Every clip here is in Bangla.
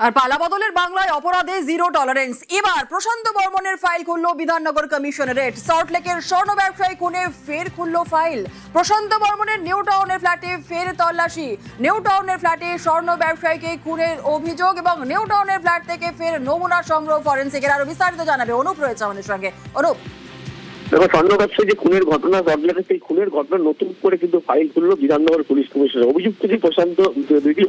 আর পালাবদলের বাংলায় অপরাধে জিরো টলারেন্স। এবার প্রশান্ত বর্মনের ফাইল খুলল বিধাননগর কমিশনারেট। সল্টলেকের স্বর্ণ ব্যবসায়ী খুনে ফের খুলল ফাইল। প্রশান্ত বর্মনের নিউ টাউনের ফ্ল্যাটে ফের তল্লাশি। নিউ টাউনের ফ্ল্যাটে স্বর্ণ ব্যবসায়ীকে খুনের অভিযোগ এবং নিউ টাউনের ফ্ল্যাট থেকে ফের নমুনা সংগ্রহ ফরেন্সিকের। আরো বিস্তারিত জানাবে অনুপ রয়েছে আমাদের সঙ্গে। অনুপ, দেখো, স্বর্ণ ব্যবসায়ী যে খুনের ঘটনা ঘটলে সেই খুনের ঘটনা নতুন করে কিন্তু ফাইল খুললো বিধাননগর পুলিশ কমিশনার। অভিযুক্ত যে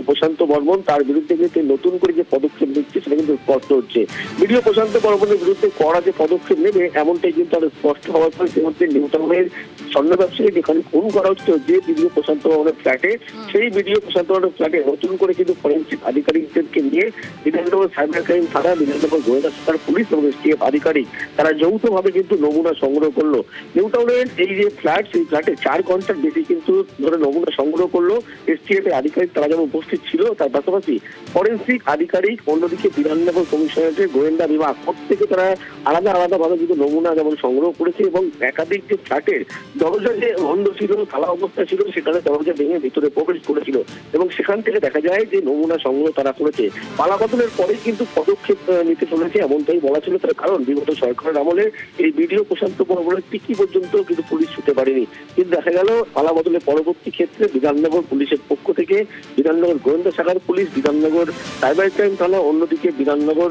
প্রশান্ত বর্মন, তার বিরুদ্ধে কিন্তু নতুন করে যে পদক্ষেপ নিচ্ছে সেটা কিন্তু স্পষ্ট হচ্ছে। বিডিও প্রশান্ত বর্মনের বিরুদ্ধে কড়া যে পদক্ষেপ নেবে এমনটাই কিন্তু আরো স্পষ্ট হওয়ার পর ইতিমধ্যে নিউ টাউনের স্বর্ণ ব্যবসায়ী যেখানে খুন করা হচ্ছে যে বিডিও প্রশান্ত বর্মনের ফ্ল্যাটে, সেই বিডিও প্রশান্ত বর্মনের ফ্ল্যাটে নতুন করে কিন্তু ফরেন্সিক আধিকারিকদেরকে নিয়ে বিধাননগর সাইবার ক্রাইম থানা, বিধাননগর গোয়েন্দা শাখার পুলিশ এবং এসটিএফ আধিকারিক তারা যৌথভাবে কিন্তু নমুনা সংগ্রহ করলো। নিউ টাউনের এই যে ফ্ল্যাট, সেই ফ্ল্যাটে 4 ঘন্টার বেশি কিন্তু ধরে নমুনা সংগ্রহ করলো এসটিএফ এর আধিকারিক। তারা যেমন উপস্থিত ছিল তার পাশাপাশি ফরেন্সিক আধিকারিক, অন্যদিকে বিধাননগর কমিশনারেটের গোয়েন্দা বিভাগ, প্রত্যেকে তারা আলাদা আলাদা ভাবে কিন্তু নমুনা যেমন সংগ্রহ করেছে এবং একাধিক যে ফ্ল্যাটের দরজা যে বন্ধ ছিল, তালা অবস্থা ছিল, সেখানে দরজা ভেঙে ভিতরে প্রবেশ করেছিল এবং সেখান থেকে দেখা যায় যে নমুনা সংগ্রহ তারা করেছে। পালাবদলের পরেই কিন্তু পদক্ষেপ নিতে চলেছে এমনটাই বলা ছিল তার, কারণ বিগত সরকারের আমলে এই বিডিও প্রশান্ত বর্মনের টিকি পর্যন্ত কিন্তু পুলিশ ছুটে পারেনি। কিন্তু দেখা গেল পালাবদলের পরবর্তী ক্ষেত্রে বিধাননগর পুলিশের পক্ষ থেকে বিধাননগর গোয়েন্দা শাখার পুলিশ, বিধাননগর সাইবার ক্রাইম থানা, অন্যদিকে বিধাননগর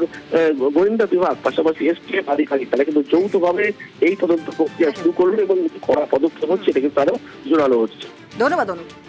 গোয়েন্দা বিভাগ, পাশাপাশি এসটিএফ আধিকারিক তারা কিন্তু যৌথভাবে এই তদন্ত প্রক্রিয়া শুরু করলো এবং কড়া পদক্ষেপ হচ্ছে, এটা কিন্তু আরো জোরালো হচ্ছে। ধন্যবাদ অনুপ।